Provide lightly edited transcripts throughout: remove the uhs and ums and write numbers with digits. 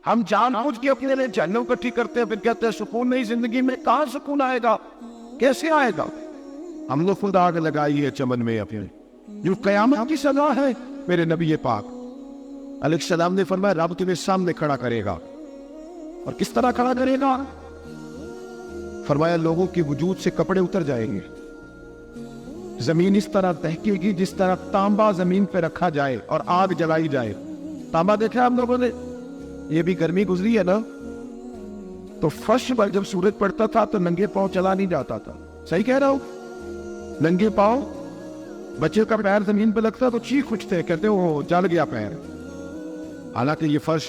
ہم جان بوجھ کے اپنے لیے جہنم اکٹھی کرتے ہیں، پھر کہتے ہیں سکون نہیں زندگی میں. کہاں سکون آئے گا؟ کیسے آئے گا؟ ہم نے خود آگ لگائی ہے چمن میں اپنے. جو قیامت کی سزا ہے، میرے نبی پاک علیہ السلام نے فرمایا رب تمہیں سامنے کھڑا کرے گا. اور کس طرح کھڑا کرے گا؟ فرمایا لوگوں کے وجود سے کپڑے اتر جائیں گے، زمین اس طرح دہکے گی جس طرح تانبا زمین پہ رکھا جائے اور آگ جلائی جائے. تانبا دیکھا ہم لوگوں نے؟ یہ بھی گرمی گزری ہے نا. تو فرش پر جب سورج پڑتا تھا تو ننگے پاؤں چلا نہیں جاتا تھا. صحیح کہہ رہا ہوں؟ ننگے پاؤں، بچے کا پیر زمین پہ لگتا تو چیخ اٹھتے، کہتے وہ جل گیا پیر. حالانکہ یہ فرش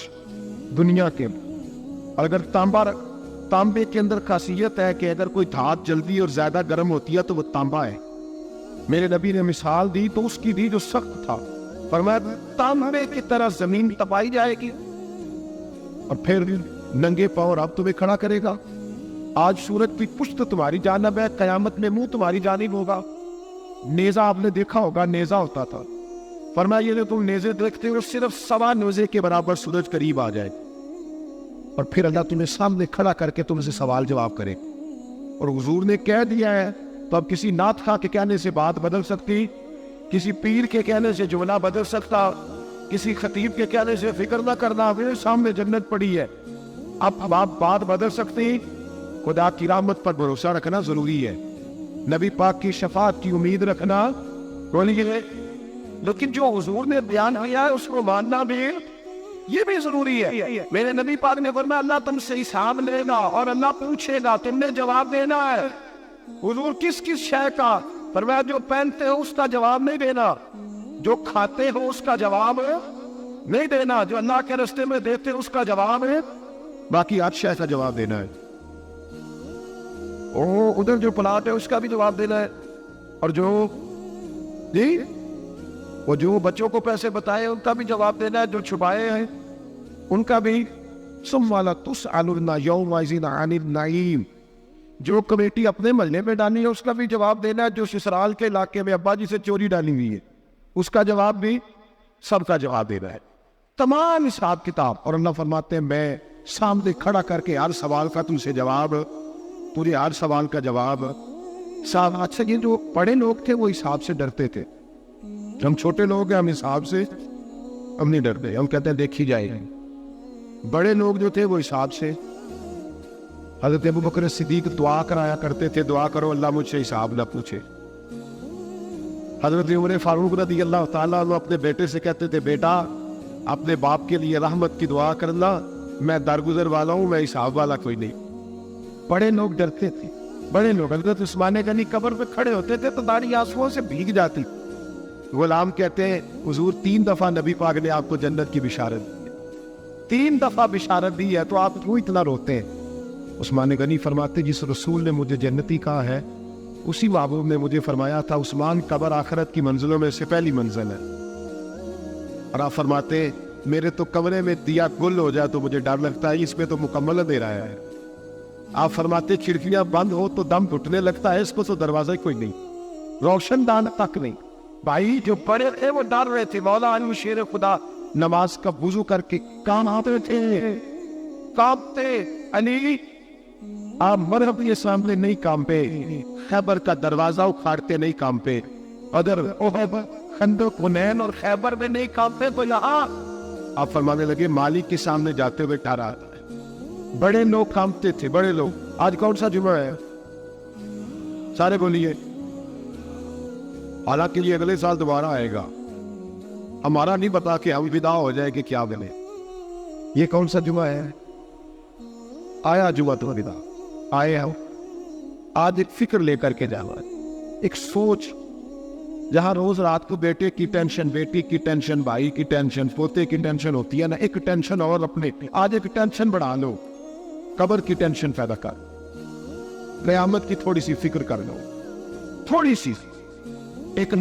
دنیا کے، اور اگر تانبے کے اندر خاصیت ہے کہ اگر کوئی دھات جلدی اور زیادہ گرم ہوتی ہے تو وہ تانبا ہے. میرے نبی نے مثال دی تو اس کی دی جو سخت تھا. فرمایا تانبے کی طرح زمین تپائی جائے گی اور پھر ننگے پاؤں رب تمہیں کھڑا کرے گا. آج سورج کی پشت تمہاری جانب ہے، قیامت میں منہ تمہاری جانب ہوگا. نیزہ آپ نے دیکھا ہوگا، نیزہ ہوتا تھا. فرمایا یہ جو تم نیزے دیکھتے ہو صرف 1.25 نیزے کے برابر سورج قریب آ جائے اور پھر اللہ تمہیں سامنے کھڑا کر کے تم سے سوال جواب کرے. اور حضور نے کہہ دیا ہے تو اب کسی نعت خواہ کے کہنے سے بات بدل سکتی، کسی پیر کے کہنے سے جملہ بدل سکتا، کسی خطیب کے کہنے سے فکر نہ کرنا، میرے سامنے جنت پڑی ہے. اب بات بدل سکتی. خدا کی رحمت پر بھروسہ رکھنا ضروری ہے، نبی پاک کی شفاعت کی امید رکھنا. بولیے لیکن جو حضور نے بیان کیا ہے اس کو ماننا بھی یہ بھی ضروری ہے. میرے نبی پاک نے فرمایا اللہ تم سے حساب لے گا اور اللہ پوچھے گا، تم نے جواب دینا ہے. حضور کس کس شے کا؟ فرمایا جو پہنتے ہو اس کا جواب نہیں دینا، جو کھاتے ہو اس کا جواب نہیں دینا، جو اللہ کے راستے میں دیتے اس کا جواب ہے، باقی 8 شے کا جواب دینا ہے. ادھر جو پلاٹ ہے اس کا بھی جواب دینا ہے. اور جو جی وہ جو بچوں کو پیسے بتائے ان کا بھی جواب دینا ہے، جو چھپائے ہیں ان کا بھی. ثم لتسألن یومئذ عن النعیم. جو کمیٹی اپنے محلے میں ڈالی ہے اس کا بھی جواب دینا ہے، جو سسرال کے علاقے میں ابا جی سے چوری ڈالی ہوئی ہے اس کا جواب بھی، سب کا جواب دینا ہے. تمام حساب کتاب. اور اللہ فرماتے ہیں میں سامنے کھڑا کر کے ہر سوال کا تم سے جواب، تجھے ہر سوال کا جواب. اچھا یہ جو بڑے لوگ تھے وہ حساب سے ڈرتے تھے، ہم چھوٹے لوگ ہیں ہم حساب سے ہم نہیں ڈرتے، ہم کہتے ہیں دیکھی جائے. بڑے لوگ جو تھے وہ حساب سے. حضرت ابوبکر صدیق دعا کرایا کرتے تھے، دعا کرو اللہ مجھ سے حساب نہ پوچھے. حضرت عمر فاروق رضی اللہ تعالیٰ عنہ اپنے بیٹے سے کہتے تھے بیٹا اپنے باپ کے لیے رحمت کی دعا کرنا، میں درگزر والا ہوں، میں حساب والا کوئی نہیں. بڑے لوگ ڈرتے تھے. بڑے لوگ حضرت عثمان غنی قبر پہ کھڑے ہوتے تھے تو داڑھی آنسوؤں سے بھیگ جاتی. غلام کہتے ہیں حضور 3 دفعہ نبی پاک نے آپ کو جنت کی بشارت دی، 3 دفعہ بشارت دی ہے تو آپ کیوں اتنا روتے ہیں؟ عثمان غنی فرماتے جس رسول نے مجھے جنتی کہا ہے اسی محبوب نے مجھے فرمایا تھا عثمان قبر آخرت کی منزلوں میں سے پہلی منزل ہے. اور آپ فرماتے میرے تو کمرے میں دیا گل ہو جائے تو مجھے ڈر لگتا ہے، اس میں تو مکمل دے رہا ہے. آپ فرماتے کھڑکیاں بند ہو تو دم گھٹنے لگتا ہے، اس کو تو دروازہ کوئی نہیں، روشن دان تک نہیں. بھائی جو بڑے تھے وہ ڈر رہے تھے. مولا علی شیر خدا نماز کا وضو کر کے کانپتے تھے، کانپتے. علی آپ مرحب یہ سامنے نہیں کانپے، خیبر کا دروازہ اکھاڑتے نہیں کانپے، ادھر احد خندق حنین اور خیبر میں نہیں کانپے تو یہاں. آپ فرمانے لگے مالک کے سامنے جاتے ہوئے ڈر آتا ہے. بڑے لوگ کانپتے تھے، بڑے لوگ. آج کون سا جمعہ ہے؟ سارے بولیے. حالانکہ یہ اگلے سال دوبارہ آئے گا، ہمارا نہیں پتا کہ ہم ودا ہو جائے کہ کیا بنے. یہ کون سا جمعہ ہے؟ آیا جمعہ تو ودا آئے ہم. آج ایک فکر لے کر کے جانا ہے، ایک سوچ. جہاں روز رات کو بیٹے کی ٹینشن، بیٹی کی ٹینشن، بھائی کی ٹینشن، پوتے کی ٹینشن ہوتی ہے نا، ایک ٹینشن اور اپنے. آج ایک ٹینشن بڑھا لو، قبر کی ٹینشن پیدا کر، قیامت کی تھوڑی سی فکر کر لو، تھوڑی سی ایک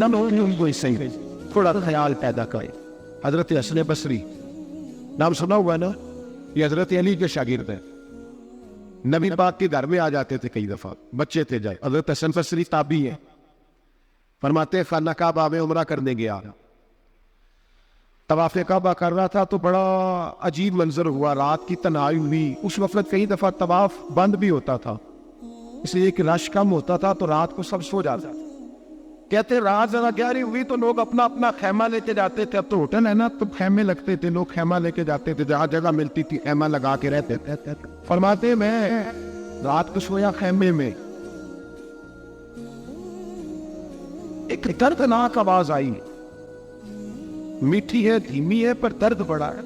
تھوڑا خیال پیدا کرے. حضرت حسن بصری نام سنا ہوا ہے نا، یہ حضرت علی کے شاگرد ہیں. نبی پاک کے گھر میں آ جاتے تھے کئی دفعہ، بچے تھے جائے. حضرت حسن بصری تابعی ہیں. فرماتے خانہ کعبہ میں عمرہ کرنے گیا، طواف کعبہ کر رہا تھا تو بڑا عجیب منظر ہوا، رات کی تنہائی ہوئی. اس وقت کئی دفعہ طواف بند بھی ہوتا تھا، اس لیے کہ رش کم ہوتا تھا تو رات کو سب سو جاتا تھا. کہتے رات ذرا گہری ہوئی تو لوگ اپنا اپنا خیمہ لے کے جاتے تھے. اب تو ہوٹل ہے نا تو خیمے لگتے تھے، لوگ خیمہ لے کے جاتے تھے، جہاں جگہ ملتی تھی خیمہ لگا کے رہتے تھے. فرماتے میں رات کو سویا خیمے میں، ایک دردناک آواز آئی، میٹھی ہے دھیمی ہے پر درد بڑا ہے.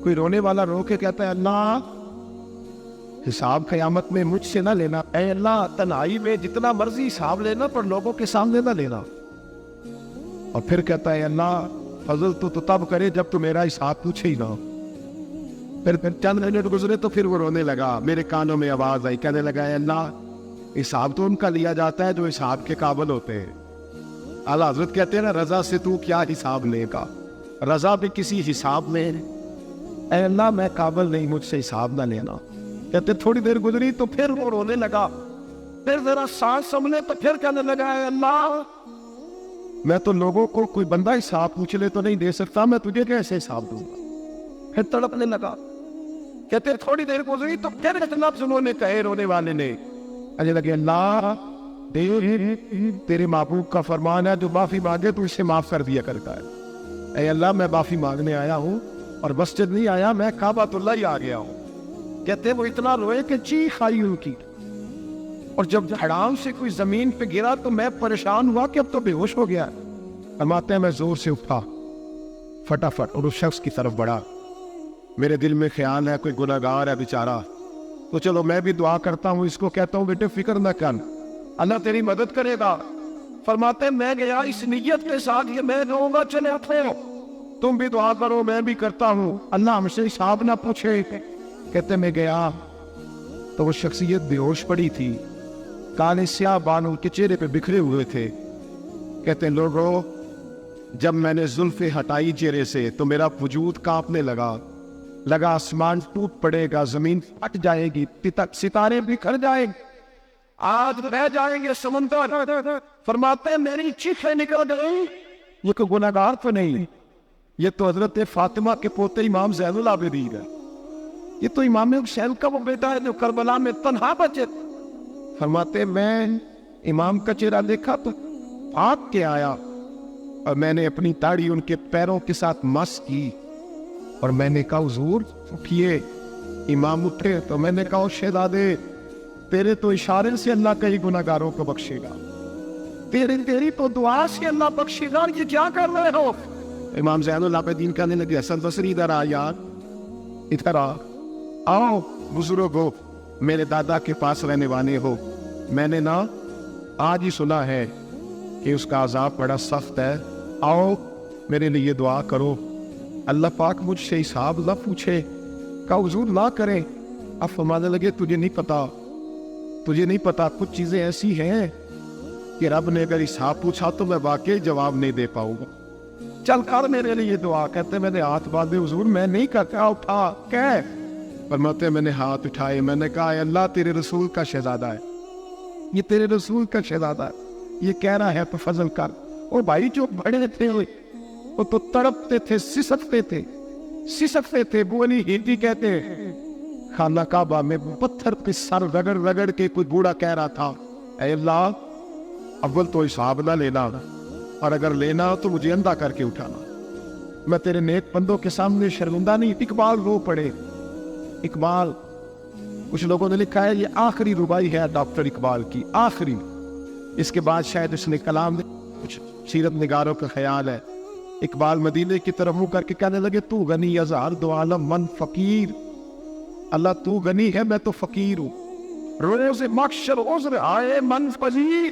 کوئی رونے والا رو کے کہتا ہے اللہ حساب قیامت میں مجھ سے نہ لینا، اے اللہ تنہائی میں جتنا مرضی حساب لینا پر لوگوں کے سامنے نہ لینا. اور پھر کہتا ہے اللہ فضل تو تب کرے جب تو میرا حساب پوچھے ہی نہ ہو. پھر چند منٹ گزرے تو پھر وہ رونے لگا. میرے کانوں میں آواز آئی، کہنے لگا اے اللہ حساب تو ان کا لیا جاتا ہے جو حساب کے قابل ہوتے ہیں. اعلیٰ حضرت کہتے ہیں نا رضا سے تو کیا حساب لے گا، رضا بھی کسی حساب میں. اے اللہ میں قابل نہیں، مجھ سے حساب نہ لینا. کہتے تھوڑی دیر گزری تو پھر وہ رونے لگا. پھر ذرا سانس سنبھلے تو پھر کہنے لگا اے اللہ میں تو لوگوں کو کوئی بندہ حساب پوچھ لے تو نہیں دے سکتا، میں تجھے کیسے حساب دوں گا. پھر تڑپنے لگا. کہتے تھوڑی دیر گزری تو پھر اتنا انہوں نے کہے رونے والے نے، کہنے لگے اللہ تیرے محبوب کا فرمان ہے جو معافی مانگے تو اسے معاف کر دیا کرتا ہے. اے اللہ میں معافی مانگنے آیا ہوں اور مسجد نہیں آیا، میں کعبۃ اللہ ہی آ گیا ہوں. کہتے وہ اتنا روئے کہ چیخ آئی ان کی. اور جب دھڑام سے کوئی زمین پہ گرا تو میں پریشان ہوا کہ اب تو بے ہوش ہو گیا. فرماتے ہیں میں زور سے اٹھا فٹافٹ اور اس شخص کی طرف بڑھا. میرے دل میں خیال ہے کوئی گناہگار ہے بیچارہ، تو چلو میں بھی دعا کرتا ہوں، اس کو کہتا ہوں بیٹے فکر نہ کر، اللہ تیری مدد کرے گا. فرماتے میں گیا اس نیت کے ساتھ کہ میں رہوں گا، چلے اٹھو تم بھی دعا کرو میں بھی کرتا ہوں، اللہ ہم سے حساب نہ پوچھے. کہتے میں گیا تو وہ شخصیت بے ہوش پڑی تھی، کالے سیاہ بال ان کے چہرے پہ بکھرے ہوئے تھے. کہتے لوگوں جب میں نے زلفیں ہٹائی چہرے سے تو میرا وجود کانپنے لگا آسمان ٹوٹ پڑے گا، زمین پھٹ جائے گی، ستارے بکھر جائیں گے، آج رہ جائیں گے سمندر. فرماتے ہیں میری چیخیں نکل گئی. یہ کوئی گناہگار تو نہیں، یہ تو حضرت فاطمہ کے پوتے امام زین العابدین ہے، یہ تو امام حسین کا وہ بیٹا ہے جو کربلا میں تنہا بچے. فرماتے میں امام کا چہرہ دیکھا تو بھاگ کے آیا اور میں نے اپنی داڑھی ان کے پیروں کے ساتھ مس کی اور میں نے کہا حضور اٹھیے. امام اٹھے تو میں نے کہا شہزادے تیرے تو اشارے سے اللہ کئی گناہگاروں کو بخشے گا، تیری تو دعا سے اللہ بخشے گا، یہ کیا کر رہے ہو؟ امام زین العابدین کہنے لگے حسن بصری ادھر آ یار، ادھر آؤ بزرگو، میرے دادا کے پاس رہنے والے ہو، میں نے نا آج ہی سنا ہے کہ اس کا عذاب بڑا سخت ہے، آؤ میرے لیے دعا کرو، اللہ پاک مجھ سے حساب نہ پوچھے. کہا حضور نہ کریں. اب فرمانے لگے تجھے نہیں پتا کچھ چیزیں ایسی ہیں کہ رب نے اگر حساب پوچھا تو میں واقعی جواب نہیں دے پاؤں گا، چل کر میرے لیے دعا. کہتے میں نے ہاتھ باندھے حضور میں نہیں کرتا، اٹھا کہ فرماتے میں نے ہاتھ اٹھائے، میں نے کہا اے اللہ تیرے رسول کا شہزادہ ہے، یہ تیرے رسول کا شہزادہ ہے، یہ کہہ رہا ہے تو فضل کر. اور بھائی جو بڑے تھے وہ تو تڑپتے تھے، سسکتے تھے. بولی ہندی کہتے خانہ کعبہ میں پتھر پہ سر رگڑ رگڑ کے کوئی بوڑھا کہہ رہا تھا اے اللہ اول تو حساب نہ لینا اور اگر لینا تو مجھے اندھا کر کے اٹھانا، میں تیرے نیک بندوں کے سامنے شرمندہ نہیں. اقبال رو پڑے. اقبال کچھ لوگوں نے لکھا ہے یہ آخری ربائی ہے ڈاکٹر اقبال کی، آخری. اس کے بعد شاید اس نے کلام کچھ سیرت نگاروں کا خیال ہے. اقبال مدینے کی طرف منہ کر کے کہنے لگے تو غنی ازہر دو عالم من فقیر، اللہ تو غنی ہے میں تو فقیر ہوں، روز محشر عذر آئے من پذیر.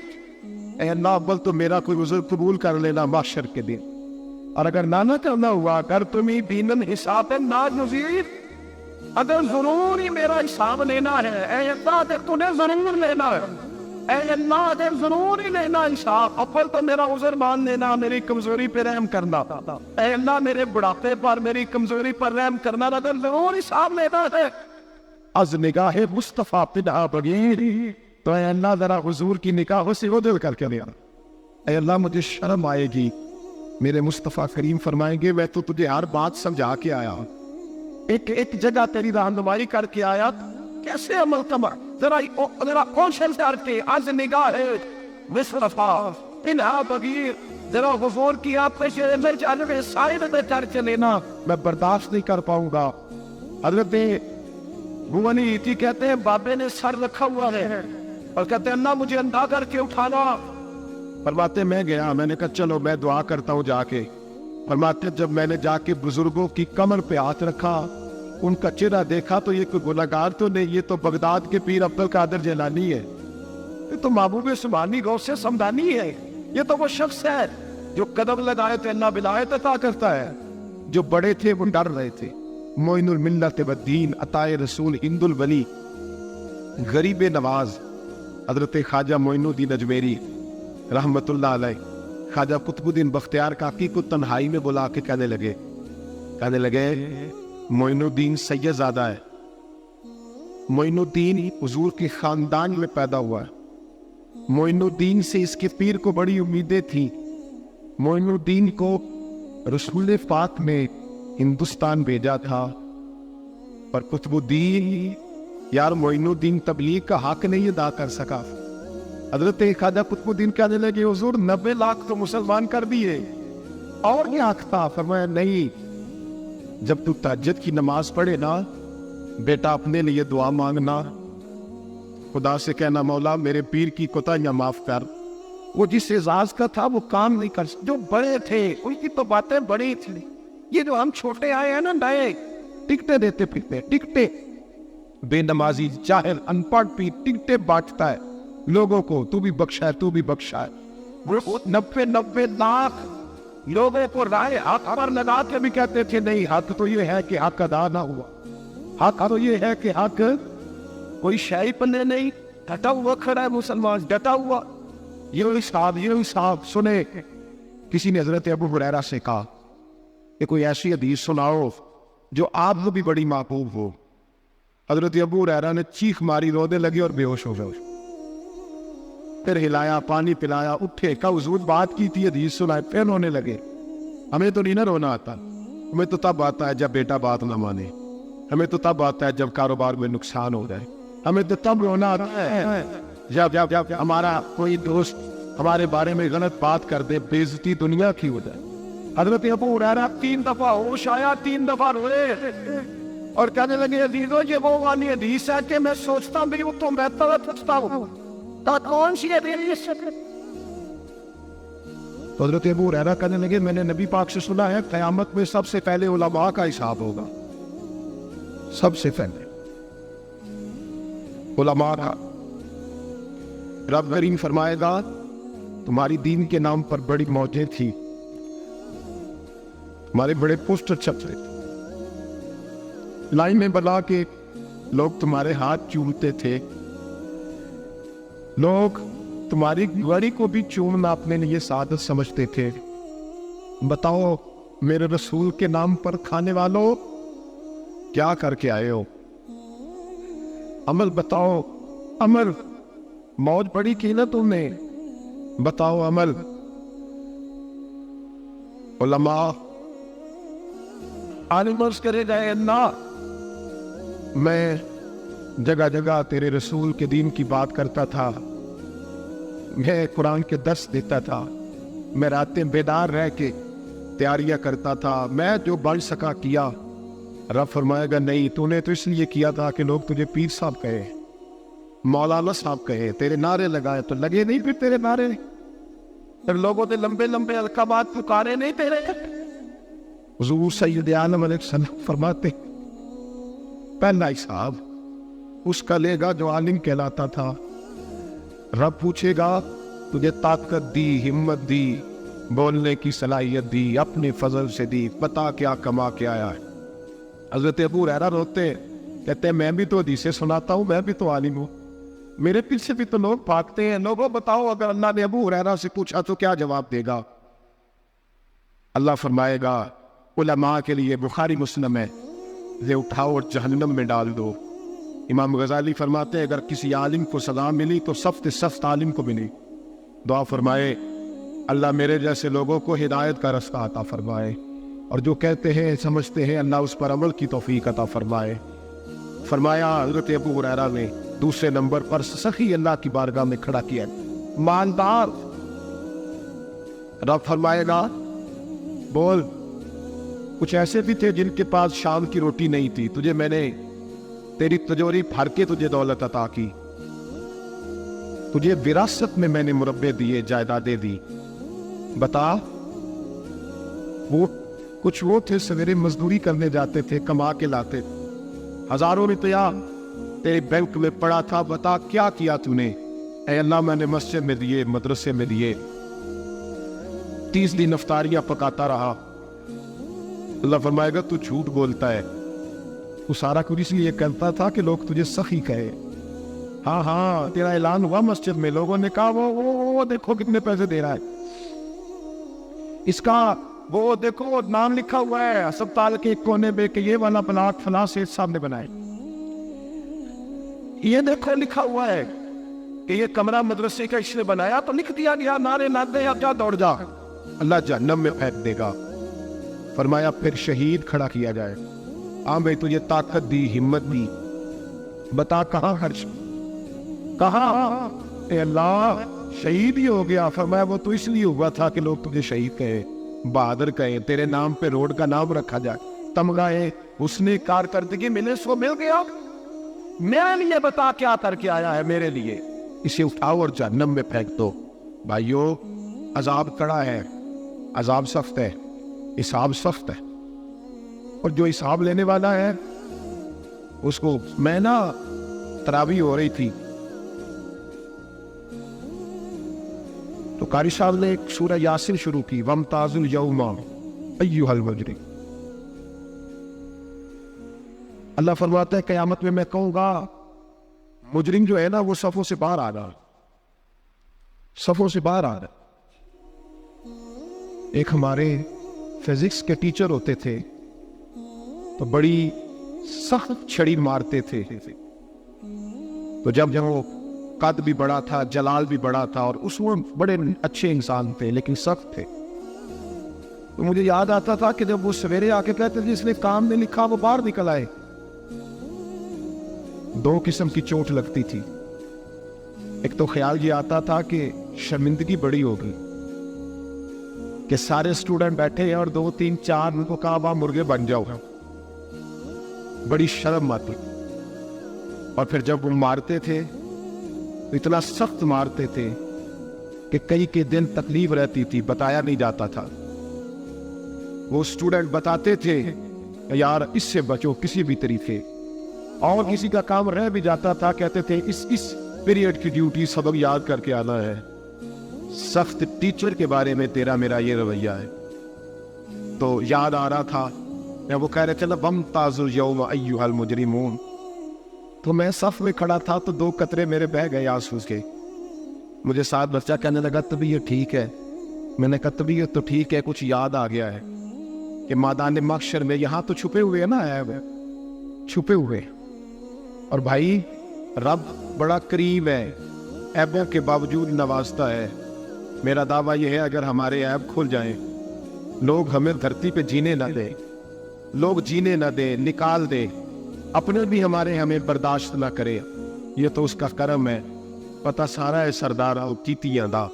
اے اللہ اول تو میرا کوئی عذر قبول کر لینا محشر کے دن، اور اگر نہ کرنا ہوا اگر تمہیں بینن حساب ناگزیر، اگر ضروری میرا حساب لینا ہے اے اللہ تو نے ضرور لینا ہے، اے اللہ اگر ضروری لینا حساب اول تو میرا عذر مان لینا، میری کمزوری پہ رحم کرنا، اے اللہ میرے بڑھاپے پر میری کمزوری پر رحم کرنا، اگر ضرور حساب لینا ہے از نگاہ مصطفیٰ پناہ بغیر تو اے اللہ ذرا حضور کی نگاہوں سے عدل کر کے لیا. اے اللہ مجھے شرم آئے گی، میرے مصطفیٰ کریم فرمائیں گے میں تو تجھے ہر بات سمجھا کے آیا، ایک جگہ تیری رہنمائی کر کے آیا، کیسے عمل کرنا، ذرا کوشش کرتے از نگاہ مصطفیٰ انہا بغیر ذرا غفور کی آپ پیشے میں جانب سائد میں کر چلے نا، میں برداشت نہیں کر پاؤں گا۔ حضرت بھوانی ایتی کہتے ہیں بابے نے سر رکھا ہوا ہے اور کہتے ہیں اللہ مجھے اندھا کر کے اٹھانا، فرماتے میں گیا، میں نے کہا چلو میں دعا کرتا ہوں جا کے، فرماتے جب میں نے جا کے بزرگوں کی کمر پہ ہاتھ رکھا، ان کا چہرہ دیکھا تو یہ کوئی گناہگار تو نہیں، یہ تو بغداد کے پیر عبد القادر جیلانی ہے، یہ تو محبوب سبحانی غوث سمدانی ہے، یہ تو وہ شخص ہے جو قدم لگائے تو اللہ ولایت عطا کرتا ہے۔ جو بڑے تھے وہ ڈر رہے تھے، معین الملت والدین عطائے رسول ہند الولی غریب نواز حضرت خواجہ معین الدین اجمیری رحمت اللہ علیہ، خواجہ قطب الدین بختیار کاکی کو تنہائی میں بلا کے کہنے لگے معین الدین سید زادہ ہے، معین الدین حضور کے خاندان میں پیدا ہوا ہے، معین الدین سے اس کے پیر کو بڑی امیدیں تھیں، معین الدین کو رسول پاک نے ہندوستان بھیجا تھا، پر قطب الدین یار معین الدین تبلیغ کا حق نہیں ادا کر سکا۔ حضرت خواجہ قطب الدین کہنے لگے حضور 90 لاکھ تو مسلمان کر دیے، اور کیا حق تھا؟ فرمایا نہیں، جب تو تہجد کی نماز پڑھے نا بیٹا اپنے لیے دعا مانگنا، خدا سے کہنا مولا میرے پیر کی کوتاہیاں معاف کر، وہ جس اعزاز کا تھا وہ کام نہیں کر سکتے، جو بڑے تھے ان کی تو باتیں بڑی تھی، یہ جو ہم چھوٹے آئے ہیں نا نئے، ٹکٹیں دیتے پھرتے، ٹکٹیں، بے نمازی جاہل ان پڑھ پی ٹکٹیں بانٹتا ہے لوگوں کو، تو بھی بخشا ہے تو بھی بخشا ہے، وہ 90 لاکھ لوگوں کو رائے حق پر لگا کے بھی کہتے تھے نہیں حق تو یہ ہے کہ حق ادا نہ ہوا، حق تو یہ ہے کہ حق کوئی شاہی پنے نہیں، ڈٹا ہوا کھڑا ہے مسلمان، ڈٹا ہوا۔ یہ صاحب سنے، کسی نے حضرت ابو ہریرہ سے کہا کہ کوئی ایسی حدیث سناؤ جو آپ کو بھی بڑی محبوب ہو۔ حضرت ابو ہریرہ نے چیخ ماری، رونے لگے اور بے ہوش ہو گئے، پھر ہلایا، پانی پلایا، اٹھے، کہا حضور بات کی تھی، حدیث سنائے، پھر رونے لگے۔ ہمیں تو نہیں نہ رونا آتا، ہمیں تو تب آتا ہے جب بیٹا بات نہ مانے، ہمیں تو تب آتا ہے جب کاروبار میں نقصان ہو جائے، ہمیں تو تب رونا آتا ہے جب ہمارا کوئی دوست ہمارے بارے میں غلط بات کر دے، بے عزتی دنیا کی ہو جائے۔ حضرت ابو ہریرہ 3 دفعہ ہوش آیا، 3 دفعہ روئے اور کہنے لگے عزیزو یہ وہ والی حدیث ہے کہ میں سوچتا بھی ہوں تو میں تڑپتا ہوں، تو کون سی حدیث؟ تو حضرت ابو ہریرہ کہنے لگے میں نے نبی پاک سے سنا ہے قیامت میں سب سے پہلے علماء کا حساب ہوگا، سب سے پہلے علماء کا۔ رب کریم فرمائے گا تمہاری دین کے نام پر بڑی موجیں تھی، تمہارے بڑے پوسٹر چھپ رہے تھے، لائن میں بلا کے لوگ تمہارے ہاتھ چومتے تھے، لوگ تمہاری گڑی کو بھی چومنا اپنے لیے سعادت سمجھتے تھے۔ بتاؤ میرے رسول کے نام پر کھانے والوں کیا کر کے آئے ہو؟ عمل بتاؤ، عمل، موج بڑی کی نا تم نے، بتاؤ عمل۔ علماء عالم عرض کرے جائے اللہ میں جگہ جگہ تیرے رسول کے دین کی بات کرتا تھا، میں قرآن کے درس دیتا تھا، میں راتیں بیدار رہ کے تیاریاں کرتا تھا، میں جو بن سکا کیا۔ رب فرمائے گا نہیں، تو نے تو اس لیے کیا تھا کہ لوگ تجھے پیر صاحب کہے، مولانا صاحب کہے، تیرے نعرے لگائے تو لگے نہیں پھر تیرے نعرے، پھر لوگوں نے لمبے لمبے القابات پکارے نہیں تیرے۔ حضور سید عالم علیہ السلام فرماتے پہلا حساب اس کا لے گا جو عالم کہلاتا تھا۔ رب پوچھے گا تجھے طاقت دی، ہمت دی، بولنے کی صلاحیت دی، اپنے فضل سے دی، پتا کیا کما کے آیا ہے۔ حضرت ابو ہریرہ روتے کہتے ہیں میں بھی تو حدیثیں سناتا ہوں، میں بھی تو عالم ہوں، میرے پیچھے بھی تو لوگ بھاگتے ہیں، لوگوں بتاؤ اگر اللہ نے ابو ہریرہ سے پوچھا تو کیا جواب دے گا؟ اللہ فرمائے گا علماء کے لیے بخاری مسلم ہے، یہ اٹھاؤ اور جہنم میں ڈال دو۔ امام غزالی فرماتے ہیں اگر کسی عالم کو سزا ملی تو سخت عالم کو ملی۔ دعا فرمائے اللہ میرے جیسے لوگوں کو ہدایت کا رستہ عطا فرمائے، اور جو کہتے ہیں سمجھتے ہیں اللہ اس پر عمل کی توفیق عطا فرمائے۔ فرمایا حضرت ابو ہریرہ نے دوسرے نمبر پر سخی اللہ کی بارگاہ میں کھڑا کیا، مالدار۔ رب فرمائے گا بول، کچھ ایسے بھی تھے جن کے پاس شام کی روٹی نہیں تھی، تجھے میں نے تیری تجوری بھر کے تجھے دولت عطا کی، تجھے وراثت میں میں نے مربع دیے، جائیدادیں دی، بتا۔ وہ کچھ وہ تھے سویرے مزدوری کرنے جاتے تھے، کما کے لاتے، ہزاروں روپیہ تیرے بینک میں پڑا تھا، بتا کیا کیا تو نے؟ اے اللہ میں نے مسجد میں دیے، مدرسے میں دیے، 30 دن افطاریاں پکاتا رہا۔ اللہ فرمائے گا تو جھوٹ بولتا ہے، تو سارا کچھ اس لیے کرتا تھا کہ لوگ تجھے سخی کہے۔ ہاں ہاں تیرا اعلان ہوا مسجد میں، لوگوں نے کہا وہ دیکھو کتنے پیسے دے رہا ہے، اس کا وہ دیکھو نام لکھا ہوا ہے اسپتال کے ایک کونے پہ کہ یہ والا بلاک فلاں سیٹھ صاحب نے بنائے، یہ دیکھو لکھا ہوا ہے کہ یہ کمرہ مدرسے کا اس نے بنایا، تو لکھ دیا گیا، نعرے نہ دے، اب جا دوڑ جا، اللہ جہنم میں پھینک دے گا۔ فرمایا پھر شہید کھڑا کیا جائے، ہاں بھائی تجھے طاقت دی، ہمت دی، بتا کہاں خرچ، کہاں؟ اے اللہ شہید ہی ہو گیا۔ فرمایا وہ تو اس لیے ہوا تھا کہ لوگ تجھے شہید کہیں، بہادر کہیں، تیرے نام پہ روڈ کا نام رکھا جائے، تمغہ حسن کارکردگی ملے، سو مل گیا، میرے لیے بتا کیا کر کے آیا ہے میرے لیے، اسے اٹھاؤ اور جہنم میں پھینک دو۔ بھائیو عذاب کڑا ہے، عذاب سخت ہے، حساب سخت ہے، اور جو حساب لینے والا ہے اس کو، میں نا تراویح ہو رہی تھی تو قاری صاحب نے ایک سورہ یاسین شروع کی، وَامْتَازُوا الْيَوْمَ أَيُّهَا الْمُجْرِمُونَ۔ اللہ فرماتا ہے قیامت میں میں کہوں گا مجرم جو ہے نا وہ صفوں سے باہر آ رہا، صفوں سے باہر آ رہا۔ ایک ہمارے فزکس کے ٹیچر ہوتے تھے تو بڑی سخت چھڑی مارتے تھے، تو جب وہ قد بھی بڑا تھا، جلال بھی بڑا تھا، اور اس وقت بڑے اچھے انسان تھے لیکن سخت تھے، تو مجھے یاد آتا تھا کہ جب وہ سویرے آ کے کہتے جس نے کام نہیں لکھا وہ باہر نکل آئے۔ 2 قسم کی چوٹ لگتی تھی، ایک تو خیال یہ آتا تھا کہ شرمندگی بڑی ہوگی کہ سارے سٹوڈنٹ بیٹھے ہیں اور 2 3 4 ان کو کہا وہاں مرغے بن جاؤ، بڑی شرم آتی۔ اور پھر جب وہ مارتے تھے تو اتنا سخت مارتے تھے کہ کئی کے دن تکلیف رہتی تھی، بتایا نہیں جاتا تھا۔ وہ سٹوڈنٹ بتاتے تھے یار اس سے بچو کسی بھی طریقے، اور کسی کا کام رہ بھی جاتا تھا کہتے تھے اس پیریڈ کی ڈیوٹی سبق یاد کر کے آنا ہے۔ سخت ٹیچر کے بارے میں تیرا میرا یہ رویہ ہے۔ تو یاد آ رہا تھا وہ کہہ رہے تھے وَامْتَازُوا الْيَوْمَ أَيُّهَا الْمُجْرِمُونَ، تو میں صف میں کھڑا تھا تو 2 قطرے میرے بہہ گئے آنسو کے۔ مجھے ساتھ بچہ کہنے لگا طبیعت ٹھیک ہے، میں نے کہا طبیعت تو ٹھیک ہے، کچھ یاد آ گیا ہے کہ میدان محشر میں یہاں تو چھپے ہوئے ہیں نا، چھپے ہوئے، اور بھائی رب بڑا قریب ہے، عیبوں کے باوجود نوازتا ہے۔ میرا دعویٰ یہ ہے اگر ہمارے عیب کھل جائیں، لوگ ہمیں دھرتی پہ جینے نہ دیں، لوگ جینے نہ دیں، نکال دیں، اپنے بھی ہمیں برداشت نہ کرے، یہ تو اس کا کرم ہے۔ پتہ سارا ہے سردارا کیتیاں دا،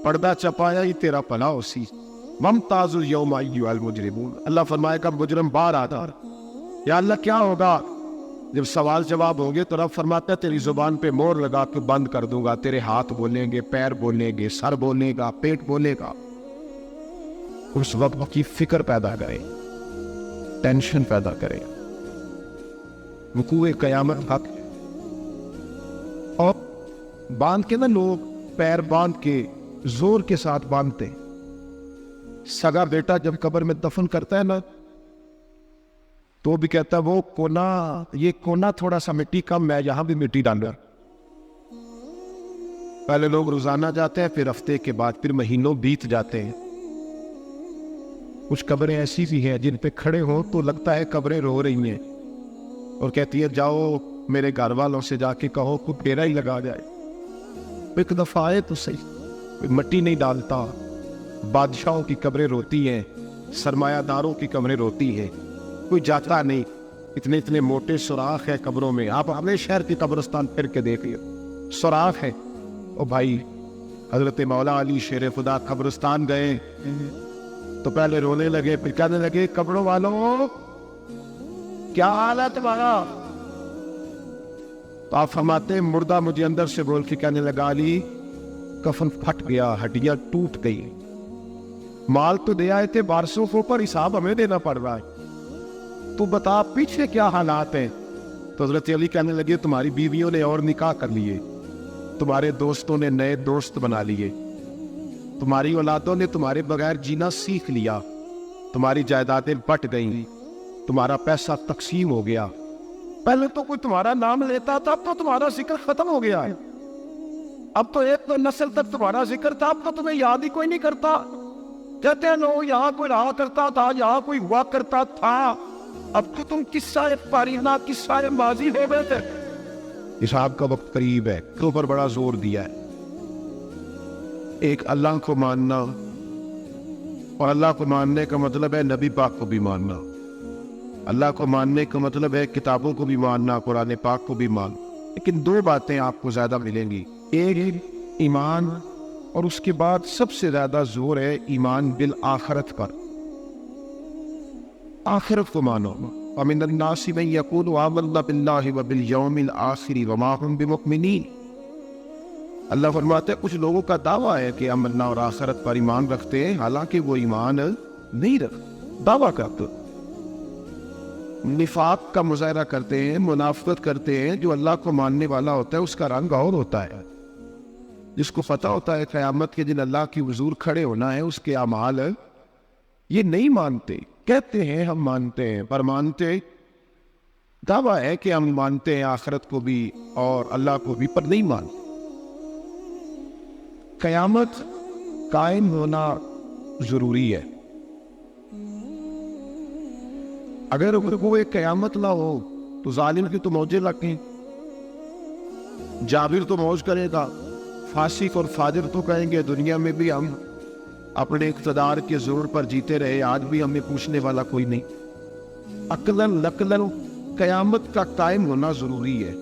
پردہ چپایا ہی تیرا پلا اسی۔ وَامْتَازُوا الْيَوْمَ أَيُّهَا الْمُجْرِمُونَ، اللہ فرمائے گا مجرم باہر آتا، یا اللہ کیا ہوگا؟ جب سوال جواب ہوں گے تو رب فرماتا ہے تیری زبان پہ مور لگا کے بند کر دوں گا، تیرے ہاتھ بولیں گے، پیر بولیں گے، سر بولے گا، پیٹ بولے گا۔ اس وقت کی فکر پیدا کرے، ٹینشن پیدا کرے، وقوع قیامت حق ہے۔ اور باندھ کے نا لوگ پیر باندھ کے زور کے ساتھ باندھتے، سگا بیٹا جب قبر میں دفن کرتا ہے نا تو بھی کہتا ہے وہ کونا، یہ کونا تھوڑا سا مٹی کم ہے، یہاں بھی مٹی ڈالنا۔ پہلے لوگ روزانہ جاتے ہیں، پھر ہفتے کے بعد، پھر مہینوں بیت جاتے ہیں۔ کچھ قبریں ایسی بھی ہیں جن پہ کھڑے ہوں تو لگتا ہے قبریں رو رہی ہیں، اور کہتی ہے جاؤ میرے گھر والوں سے جا کے کہو کوئی ڈیرا ہی لگا جائے، ایک دفعہ آئے تو صحیح، کوئی مٹی نہیں ڈالتا، بادشاہوں کی قبریں روتی ہیں، سرمایہ داروں کی قبریں روتی ہیں، کوئی جاتا نہیں، اتنے اتنے موٹے سوراخ ہے قبروں میں. آپ اپنے شہر کی قبرستان پھر کے دیکھیے، سوراخ ہے. او بھائی، حضرت مولا علی شیر خدا قبرستان گئے تو پہلے رونے لگے، پھر کہنے لگے قبروں والوں کیا حال ہے تمہارا؟ تو آپ فرماتے ہیں مردہ مجھے اندر سے بول کے کہنے لگا علی کفن پھٹ گیا، ہڈیاں ٹوٹ گئی، مال تو دے آئے تھے وارثوں کو پر حساب ہمیں دینا پڑ رہا ہے، تو بتا پیچھے کیا حالات ہیں؟ تو حضرت علی کہنے لگے تمہاری بیویوں نے اور نکاح کر لیے، تمہارے دوستوں نے نئے دوست بنا لیے، تمہاری اولادوں نے تمہارے بغیر جینا سیکھ لیا، تمہاری جائیدادیں بٹ گئیں، تمہارا پیسہ تقسیم ہو گیا. پہلے تو کوئی تمہارا نام لیتا تھا، اب تو تمہارا ذکر ختم ہو گیا ہے. اب تو ایک نسل تک تمہارا ذکر تھا، اب تو تمہیں یاد ہی کوئی نہیں کرتا. کہتے ہیں لوگ یہاں کوئی رہا کرتا تھا، یہاں کوئی ہوا کرتا تھا، اب تو تم قصہ پارینہ قصہ ماضی ہو گئے تھے. حساب کا وقت قریب ہے، تو پر بڑا زور دیا ہے. ایک اللہ کو ماننا، اور اللہ کو ماننے کا مطلب ہے نبی پاک کو بھی ماننا. اللہ کو ماننے کا مطلب ہے کتابوں کو بھی ماننا، قرآن پاک کو بھی ماننا. لیکن دو باتیں آپ کو زیادہ ملیں گی، ایک ایمان، اور اس کے بعد سب سے زیادہ زور ہے ایمان بالآخرت پر. آخرت کو مانو. وَمِنَ النَّاسِ مَن يَقُولُ آمَنَّا بِاللَّهِ وَبِالْيَوْمِ الْآخِرِ وَمَا هُمْ بِمُؤْمِنِينَ. اللہ فرماتے ہیں کچھ لوگوں کا دعویٰ ہے کہ ہم اللہ اور آخرت پر ایمان رکھتے ہیں، حالانکہ وہ ایمان نہیں رکھتے، دعویٰ کرتے، نفاق کا مظاہرہ کرتے ہیں، منافقت کرتے ہیں. جو اللہ کو ماننے والا ہوتا ہے اس کا رنگ اور ہوتا ہے. جس کو پتہ ہوتا ہے قیامت کے دن اللہ کی حضور کھڑے ہونا ہے، اس کے اعمال یہ نہیں مانتے. کہتے ہیں ہم مانتے ہیں، پر مانتے، دعویٰ ہے کہ ہم مانتے ہیں آخرت کو بھی اور اللہ کو بھی، پر نہیں مانتے. قیامت قائم ہونا ضروری ہے. اگر وہ قیامت نہ ہو تو ظالم کی تو موجیں لگ گئیں. جابر تو موج کرے گا، فاسق اور فاجر تو کہیں گے دنیا میں بھی ہم اپنے اقتدار کے زور پر جیتے رہے، آج بھی ہمیں پوچھنے والا کوئی نہیں. عقلاً نقلاً قیامت کا قائم ہونا ضروری ہے.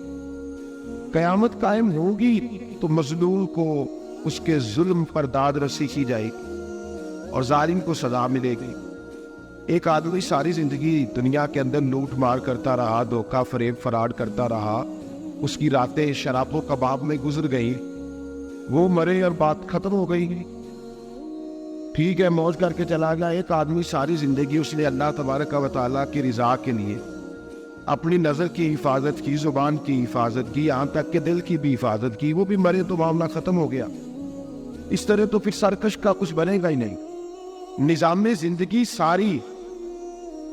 قیامت قائم ہوگی تو مظلوم کو اس کے ظلم پر داد رسی کی جائے گی اور ظالم کو سزا ملے گی. ایک آدمی ساری زندگی دنیا کے اندر لوٹ مار کرتا رہا، دھوکہ فریب فراڈ کرتا رہا، اس کی راتیں شراب و کباب میں گزر گئی، وہ مرے اور بات ختم ہو گئی. ٹھیک ہے موج کر کے چلا گیا. ایک آدمی ساری زندگی اس نے اللہ تبارک و تعالیٰ کی رضا کے لیے اپنی نظر کی حفاظت کی، زبان کی حفاظت کی، یہاں تک کہ دل کی بھی حفاظت کی، وہ بھی مرے تو معاملہ ختم ہو گیا. اس طرح تو پھر سرکش کا کچھ بنے گا ہی نہیں. نظام زندگی ساری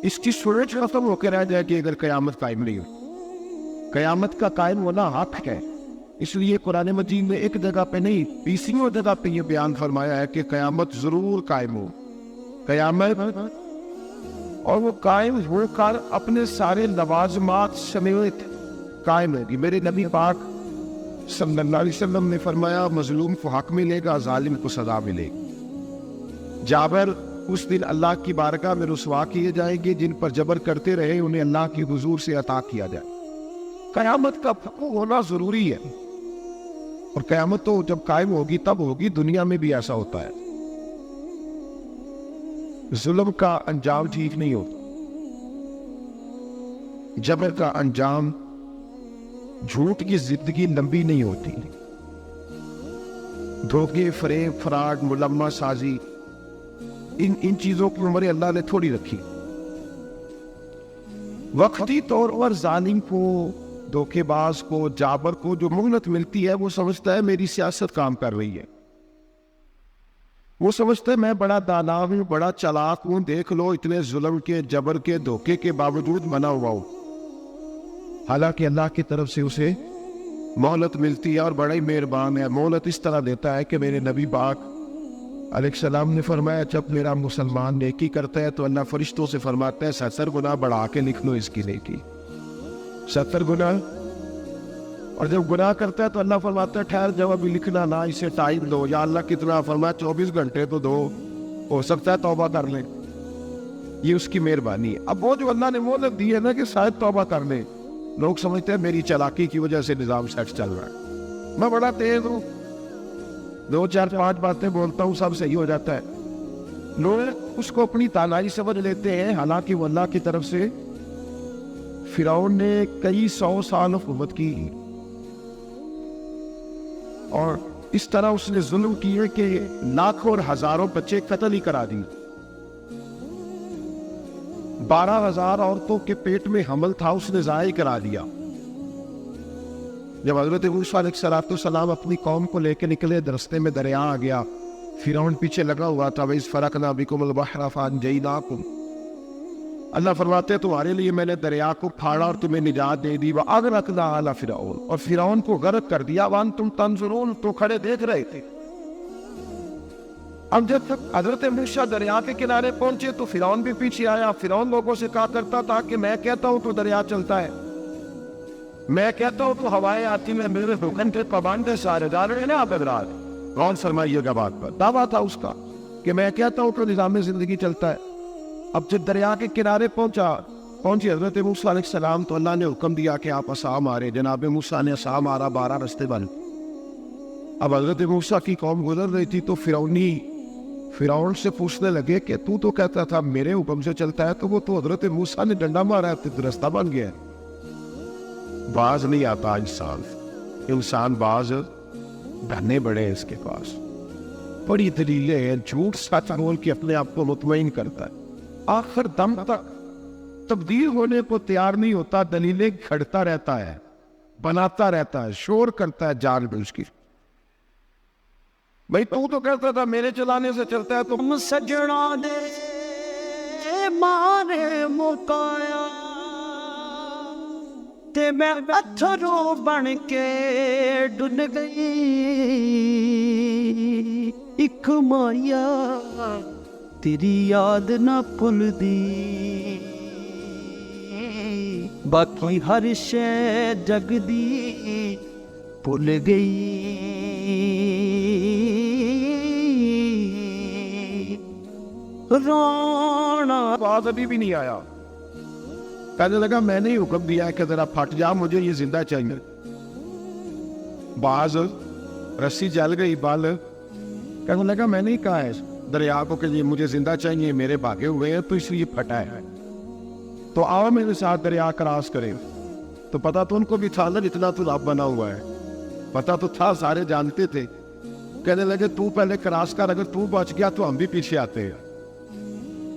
اس کی سوچ ختم ہو کے رہ جائے کہ اگر قیامت قائم نہیں ہو. قیامت کا قائم ہونا حق ہے. اس لیے قرآن مجید میں ایک جگہ پہ نہیں 20 جگہ پہ یہ بیان فرمایا ہے کہ قیامت ضرور قائم ہو. قیامت، اور وہ قائم ہو کر اپنے سارے لوازمات سمیت قائم ہوگی. میرے نبی پاک صلی اللہ علیہ وسلم نے فرمایا مظلوم کو حق ملے گا، ظالم کو سزا ملے گی. جابر اس دن اللہ کی بارگاہ میں رسوا کیے جائیں گے، جن پر جبر کرتے رہے انہیں اللہ کی حضور سے عطا کیا جائے. قیامت کا ہونا ضروری ہے، اور قیامت تو جب قائم ہوگی تب ہوگی. دنیا میں بھی ایسا ہوتا ہے. ظلم کا انجام ٹھیک نہیں ہوتا، جبر کا انجام، جھوٹ کی زندگی لمبی نہیں ہوتی. دھوکے، فریب، فراڈ، ملمہ سازی، ان چیزوں کی عمر اللہ نے تھوڑی رکھی. وقتی طور پر ظالم کو، دھوکے باز کو، جابر کو جو مہلت ملتی ہے وہ سمجھتا ہے میری سیاست کام کر رہی ہے، وہ سمجھتا ہے میں بڑا دانا ہوں، بڑا چلاک ہوں، دیکھ لو اتنے ظلم کے، جبر کے، دھوکے کے باوجود بنا ہوا ہوں. حالانکہ اللہ کی طرف سے اسے مہلت ملتی ہے اور بڑا ہی مہربان ہے. مہلت اس طرح دیتا ہے کہ میرے نبی پاک علیہ السلام نے فرمایا جب میرا مسلمان نیکی کرتا ہے تو اللہ فرشتوں سے فرماتا ہے 70 گنا بڑھا کے لکھ لو اس کی نیکی، 70 گنا. اور جب گناہ کرتا ہے تو اللہ فرماتا ہے ٹھہر جاؤ ابھی لکھنا نہ، اسے ٹائم دو. یا اللہ کتنا؟ فرمایا 24 گھنٹے تو دو. ہو سکتا ہے توبہ کر لیں, یہ اس کی مہربانی ہے. اب وہ جو اللہ نے مہلت دی ہے نا کہ شاید توبہ کر لیں, لوگ سمجھتے ہیں میری چالاکی کی وجہ سے نظام سیٹ چل رہا ہے, میں بڑا تیز ہوں, 2 4 5 باتیں بولتا ہوں سب صحیح ہو جاتا ہے. لوگ اس کو اپنی تانائی سمجھ لیتے ہیں, حالانکہ وہ اللہ کی طرف سے. فرعون نے کئی 100 سال حکومت کی اور اس طرح اس نے ظلم کیے کہ لاکھوں اور ہزاروں بچے قتل ہی کرا دیے. 12,000 عورتوں کے پیٹ میں حمل تھا, اس نے ضائع کرا دیا. جب حضرت موسیٰ علیہ السلام اپنی قوم کو لے کے نکلے, راستے میں دریا آ گیا, فرعون پیچھے لگا ہوا تھا. وَإِذْ فَرَقْنَا بِكُمُ الْبَحْرَ فَأَنْجَيْنَاكُمْ, اللہ فرماتے ہیں تمہارے لیے میں نے دریا کو پھاڑا اور تمہیں نجات دے دی. وَأَغْرَقْنَا آلَ فِرْعَوْنَ, اور فرعون کو غرق کر دیا. وَأَنْتُمْ تَنْظُرُونَ, تو کھڑے دیکھ رہے تھے. اب جب تک حضرت موسیٰ دریا کے کنارے پہنچے تو فرعون بھی پیچھے آیا. فرعون لوگوں سے کہا کرتا تھا کہ میں کہتا ہوں تو دریا چلتا ہے, میں کہتا ہوں تو ہوائیں آتی, میں میرے حکم کے پابند ہے سارے. ڈال رہے ہیں نا آپ حضرات, غور فرمائیے گا بات پر. دعویٰ تھا اس کا کہ میں کہتا ہوں تو نظام زندگی چلتا ہے. اب جب دریا کے کنارے پہنچی حضرت موسیٰ علیہ السلام تو اللہ نے حکم دیا کہ آپ عصا مارے. جناب موسیٰ نے عصا مارا, 12 رستے بن. اب حضرت موسیٰ کی قوم گزر رہی تھی تو فرعون سے پوچھنے لگے کہ تو کہتا تھا میرے حکم سے چلتا ہے, تو وہ تو حضرت موسیٰ نے ڈنڈا مارا ہے تو رستہ بن گیا ہے. باز نہیں آتا انسان باز بہنے بڑے اس کے پاس, بڑی دلیلیں ہیں, جھوٹ سچ بول کے اپنے آپ کو مطمئن کرتا ہے, آخر دم تک تبدیل ہونے کو تیار نہیں ہوتا, دلیلیں کھڑتا رہتا ہے, بناتا رہتا ہے, شور کرتا ہے جان بوجھ کی. بھائی تو کہتا تھا میرے چلانے سے چلتا ہے, تو سجنا دے مارے مکایا تے میں اتھرو بن کے ڈن گئی. ایک مایا تیری یاد نہ بھول دی, باقی ہر شے جگ دی بھول گئی. رونا باز ابھی بھی نہیں آیا. کہنے لگا میں نے ہی حکم دیا ہے کہ ذرا پھٹ جا, مجھے یہ زندہ چاہیے. باز رسی جل گئی, بال کہنے لگا میں نے ہی کہا ہے دریا کو کہ یہ مجھے زندہ چاہیے, میرے بھاگے ہوئے ہیں تو اس لیے پھٹا ہے. تو آؤ میرے ساتھ دریا کراس کرے. تو پتا تو ان کو بھی تھا نا اتنا تو رب بنا ہوا ہے, پتا تو تھا, سارے جانتے تھے. کہنے لگے تو پہلے کراس کر, اگر تو بچ گیا تو ہم بھی پیچھے آتے ہیں.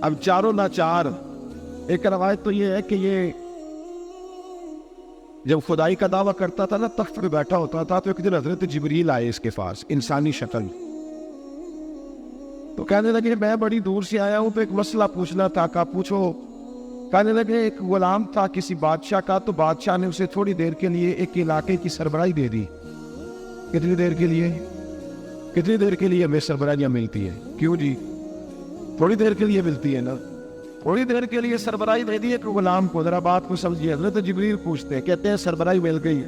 اب چاروں ناچار. ایک روایت تو یہ ہے کہ یہ جب خدائی کا دعویٰ کرتا تھا نا, تخت پہ بیٹھا ہوتا تھا, تو ایک دن حضرت جبریل آئے اس کے پاس انسانی شکل. تو کہنے لگے میں بڑی دور سے آیا ہوں تو ایک مسئلہ پوچھنا تھا. کہا پوچھو. کہنے لگے ایک غلام تھا کسی بادشاہ کا, تو بادشاہ نے اسے تھوڑی دیر کے لیے ایک علاقے کی سربراہی دے دی. کتنی دیر کے لیے ہمیں سربراہیاں ملتی ہے؟ کیوں جی, تھوڑی دیر کے لیے ملتی ہے نا. تھوڑی دیر کے لیے سربراہی دے دی ایک غلام کو. ذرا بات کو سمجھیے. حضرت جبریل پوچھتے ہیں, کہتے ہیں سربراہی مل گئی.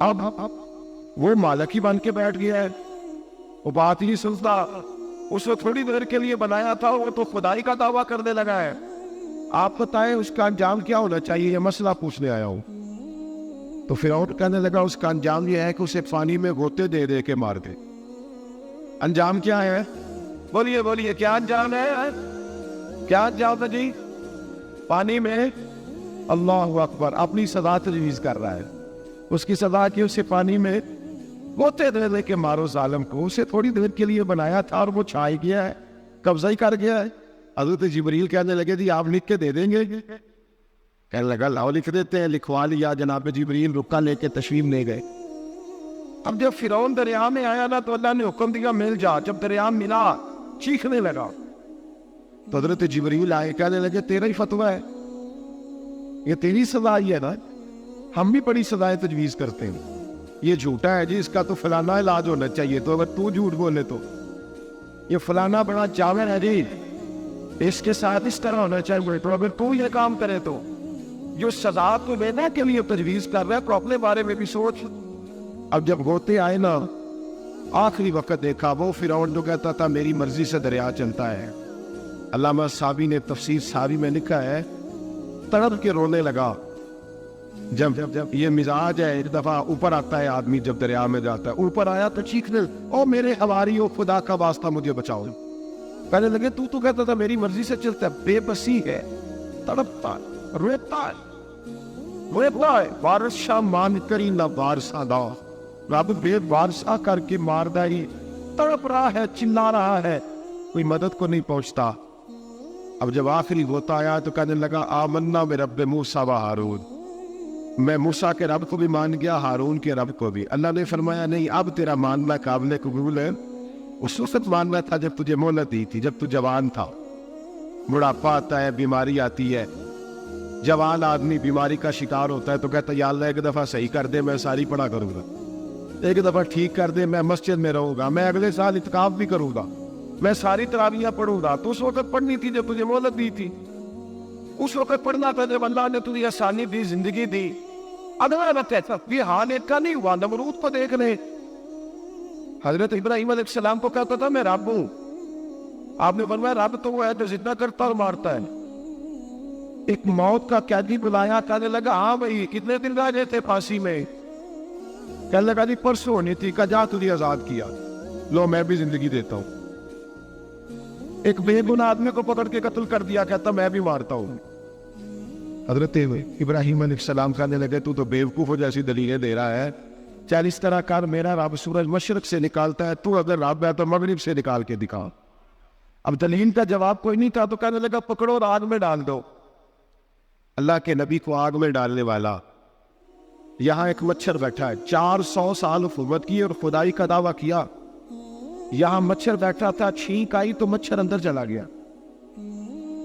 اب وہ مالک ہی بن کے بیٹھ گیا ہے, وہ بات ہی سنتا. اس کو تھوڑی دیر کے لیے بنایا تھا, وہ تو خدائی کا دعویٰ کرنے لگا ہے. آپ بتائیں اس کا انجام کیا ہونا چاہیے, یہ مسئلہ پوچھنے آیا ہوں. تو فرعون کہنے لگا اس کا انجام یہ ہے کہ اسے پانی میں غوطے دے دے کے مار دے. انجام کیا ہے؟ بولیے کیا انجام ہے؟ کیا انجام ہے جی؟ پانی میں. اللہ اکبر, اپنی سزا تجویز کر رہا ہے. اس کی سزا کی اسے پانی میں غوطے دے دے کے مارو ظالم کو. اسے تھوڑی دیر کے لیے بنایا تھا اور وہ چھائی گیا ہے, قبضہ ہی کر گیا ہے. حضرت جبریل کہنے لگے جی آپ لکھ کے دے دیں گے؟ کہنے لگا لاؤ لکھ دیتے ہیں. لکھوا لیا. جناب جبریل رکا لے کے تشریف لے گئے. اب جب فرعون دریا میں آیا نا تو اللہ نے حکم دیا مل جا. جب دریا ملا چیخنے لگا تو حضرت جبریل آئے, کہنے لگے تیرا ہی فتویٰ ہے, یہ تیری سزا ہی ہے نا, ہم بھی بڑی سزائیں تجویز کرتے ہیں. یہ جھوٹا ہے جی, اس کا تو فلانا علاج ہونا چاہیے, تو اگر تو جھوٹ بولے تو یہ فلانا بڑا چاول ہے جی, اس کے ساتھ اس طرح ہونا چاہیے, تو اگر تو یہ کام کرے تو جو سزا تو دینے کے لیے تجویز کر رہا ہے تو اپنے بارے میں بھی سوچ. اب جب غوطے آئے نا آخری وقت دیکھا وہ فرعون جو کہتا تھا میری مرضی سے دریا چلتا ہے. علامہ صابی نے تفسیر صابی میں لکھا ہے تڑپ کے رونے لگا. جب یہ مزاج ہے ایک دفعہ اوپر آتا ہے آدمی جب دریا میں جاتا ہے, اوپر آیا تو چیخنے او میرے حواری ہو خدا کا واسطہ مجھے بچاؤ. کہنے لگے تو کہتا تھا میری مرضی سے چلتا ہے. بے بسی ہے, تڑپتا ہے, روتا ہے, وارث شاہ مان کری نہ وارثہ دا, رب بے وارثہ کر کے ماردا ہی. تڑپ رہا ہے, چلا رہا ہے, کوئی مدد کو نہیں پہنچتا. اب جب آخری ہوتا آیا تو کہنے لگا آمنا میں رب موسیٰ و ہارون, میں موسیٰ کے رب کو بھی مان گیا, ہارون کے رب کو بھی. اللہ نے فرمایا نہیں اب تیرا ماننا قابل قبول ہے. اس وقت ماننا تھا جب تجھے مہلت دی تھی, جب تو جوان تھا. بڑھاپا آتا ہے, بیماری آتی ہے, جوان آدمی بیماری کا شکار ہوتا ہے تو کہتا ہے یا اللہ ایک دفعہ صحیح کر دے میں ساری پڑھا کروں گا, ایک دفعہ ٹھیک کر دے میں مسجد میں رہوں گا, میں اگلے سال اعتکاف بھی کروں گا, میں ساری تراویحاں پڑھوں گا. تو اس وقت پڑھنی تھی جب تجھے مہلت دی تھی, اس وقت پڑھنا تھا جب اللہ نے تجھے آسانی دی, زندگی دی. ادھر یہ حال ایک کا نہیں ہوا. نمرود کو دیکھ لیں, حضرت ابراہیم علیہ السلام کو کہتا تھا میں رب ہوں. آپ نے فرمایا رب تو وہ ہے جو زندہ کرتا اور مارتا ہے. ایک موت کا قیدی بلایا, کہنے لگا ہاں بھائی کتنے دن رہ گئے تھے پھانسی میں؟ کہنے لگا جی پرسوں ہونی تھی. کہا جا تجھے آزاد کیا, لو میں بھی زندگی دیتا ہوں. ایک بے گناہ آدمی کو پکڑ کے قتل کر دیا, کہتا میں بھی مارتا ہوں. حضرت ابراہیم علیہ السلام کہنے لگے تو بیوقوف جیسی دلیلیں دے رہا ہے, چل اس طرح کر میرا رب سورج مشرق سے نکالتا ہے, تو اگر رب ہے تو مغرب سے نکال کے دکھا. اب دلیل کا جواب کوئی نہیں تھا تو کہنے لگا پکڑو اور آگ میں ڈال دو. اللہ کے نبی کو آگ میں ڈالنے والا. یہاں ایک مچھر بیٹھا ہے, 400 سال حکومت کی اور خدائی کا دعویٰ کیا. یہاں مچھر بیٹھا تھا, چھینک آئی تو مچھر اندر چلا گیا.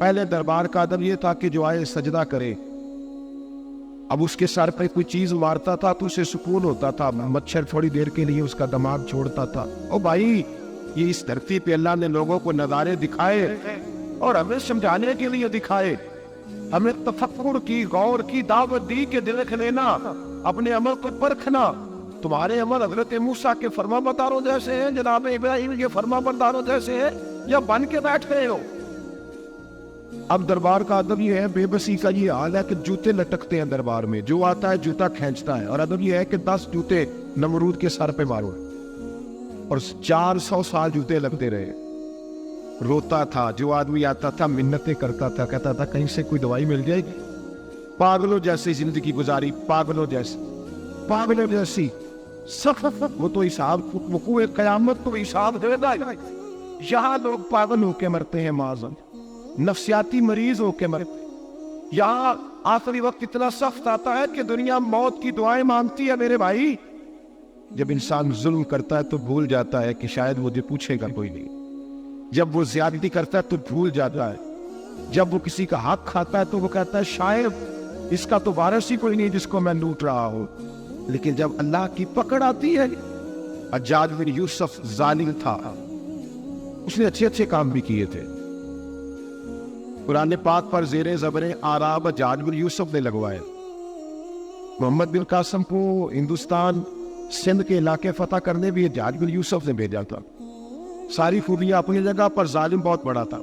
پہلے دربار کا ادب یہ تھا کہ جو آئے سجدہ کرے. اب اس کے سر پہ کوئی چیز مارتا تھا تو اسے سکون ہوتا تھا, مچھر تھوڑی دیر کے لیے اس کا دماغ چھوڑتا تھا. او بھائی یہ اس دھرتی پہ اللہ نے لوگوں کو نظارے دکھائے اور ہمیں سمجھانے کے لیے دکھائے, ہمیں تفکر کی, غور کی دعوت دی کہ دیکھ لینا, اپنے عمل کو پرکھنا. تمہارے عمل حضرت موسیٰ کے فرما برداروں جیسے ہیں, جناب ابراہیم کے فرما برداروں جیسے ہیں, یا بن کے بیٹھ گئے ہو. اب دربار کا ادب یہ ہے, بے بسی کا یہ حال ہے کہ جوتے لٹکتے ہیں دربار میں, جو آتا ہے جوتا کھینچتا ہے. اور ادب یہ ہے کہ 10 جوتے نمرود کے سر پہ مارو, اور 400 سال جوتے لگتے رہے. روتا تھا, جو آدمی آتا تھا منتیں کرتا تھا, کہتا تھا کہیں سے کوئی دوائی مل جائے گی. پاگلوں جیسی زندگی گزاری, پاگلوں جیسی سخت. وہ تو حساب وقوع قیامت تو حساب دے گا. یہاں لوگ پاگل ہو کے مرتے ہیں, معاذ نفسیاتی مریض ہو کے مرتے. یہاں آخری وقت اتنا سخت آتا ہے کہ دنیا موت کی دعائیں مانگتی ہے. میرے بھائی جب انسان ظلم کرتا ہے تو بھول جاتا ہے کہ شاید مجھے پوچھے گا کوئی نہیں. جب وہ زیادتی کرتا ہے تو بھول جاتا ہے. جب وہ کسی کا حق کھاتا ہے تو وہ کہتا ہے شاید اس کا تو وارث ہی کوئی نہیں جس کو میں لوٹ رہا ہوں. لیکن جب اللہ کی پکڑ آتی ہے, حجاج بن یوسف ظالم تھا, اس نے اچھے کام بھی کیے تھے. قرآن پاک پر زیر زبر آراب حجاج بن یوسف نے لگوائے. محمد بن قاسم کو ہندوستان سندھ کے علاقے فتح کرنے بھی حجاج بن یوسف نے بھیجا تھا. ساری خوبیاں اپنی جگہ پر, ظالم بہت بڑا تھا.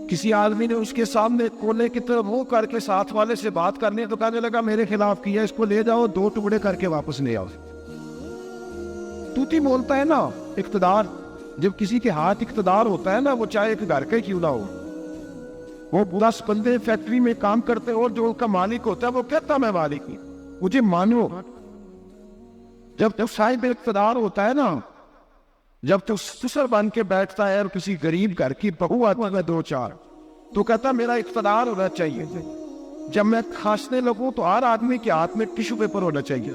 کسی آدمی نے اس کے سامنے کونے کی طرف منہ کر کے ساتھ والے سے بات کرنے تو کہنے لگا میرے خلاف کیا, اس کو لے جاؤ 2 ٹکڑے کر کے واپس لے آؤ. توتی بولتا ہے نا اقتدار, جب کسی کے ہاتھ اقتدار ہوتا ہے نا, وہ چاہے ایک گھر کا کیوں نہ ہو, وہ 10 بندے فیکٹری میں کام کرتے اور جو ان کا مالک ہوتا ہے وہ کہتا میں مالک ہوں, مجھے مانو. جب صاحب اقتدار ہوتا ہے نا, جب تو سسر بن کے بیٹھتا ہے اور کسی غریب گھر کی بہو آتی ہے 2-4 تو کہتا میرا اقتدار ہونا چاہیے. جب میں کھانسنے لگوں تو ہر آدمی کے ہاتھ میں ٹشو پیپر ہونا چاہیے.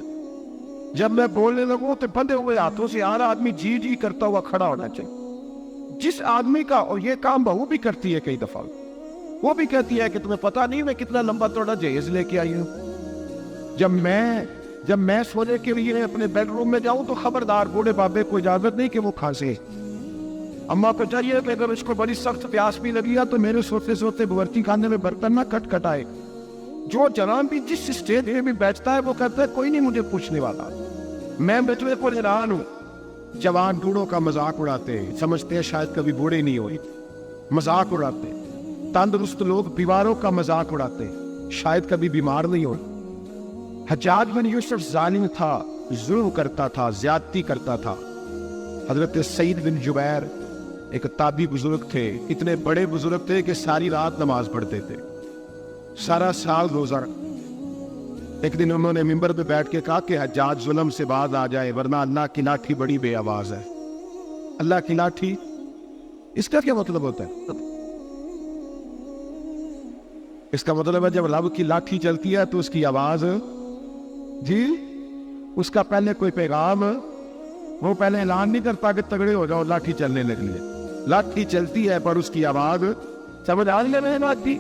جب میں بولنے لگوں تو بندے ہوئے ہاتھوں سے ہر آدمی جی کرتا ہوا کھڑا ہونا چاہیے. جس آدمی کا, اور یہ کام بہو بھی کرتی ہے کئی دفعہ, وہ بھی کہتی ہے کہ تمہیں پتا نہیں میں کتنا لمبا توڑا جہیز لے کے آئی ہوں. جب میں سونے کے لیے اپنے بیڈ روم میں جاؤں تو خبردار بوڑھے بابے کو اجازت نہیں کہ وہ کھانسے. اماں کو چاہیے کہ اگر اس کو بڑی سخت پیاس بھی لگی ہے تو میرے سوتے باورچی خانے میں برتن نہ کھٹکھٹائے. جو جناب بھی جس اسٹیج میں بھی بیٹھتا ہے وہ کہتا ہے کوئی نہیں مجھے پوچھنے والا. میں بچے کو حیران ہوں، جوان بوڑھوں کا مذاق اڑاتے ہیں، سمجھتے ہیں شاید کبھی بوڑھے نہیں ہوئے، مذاق اڑاتے ہیں۔ تندرست لوگ بیماروں کا مذاق اڑاتے ہیں، شاید کبھی بیمار نہیں ہوئے۔ حجاج بن یوسف ظالم تھا، ظلم کرتا تھا، زیادتی کرتا تھا۔ حضرت سعید بن جبیر ایک تابعی بزرگ تھے، اتنے بڑے بزرگ تھے کہ ساری رات نماز پڑھتے تھے، سارا سال روزہ۔ ایک دن انہوں نے منبر پہ بیٹھ کے کہا کہ حجاج ظلم سے باز آ جائے ورنہ اللہ کی لاٹھی بڑی بے آواز ہے۔ اللہ کی لاٹھی، اس کا کیا مطلب ہوتا ہے؟ اس کا مطلب ہے جب رب کی لاٹھی چلتی ہے تو اس کی آواز، جی اس کا پہلے کوئی پیغام، وہ پہلے اعلان نہیں کرتا کہ تگڑے ہو جاؤ لاٹھی چلنے لگی ہے، لاٹھی چلتی ہے پر اس کی آواز سمجھ آ رہی بات کی۔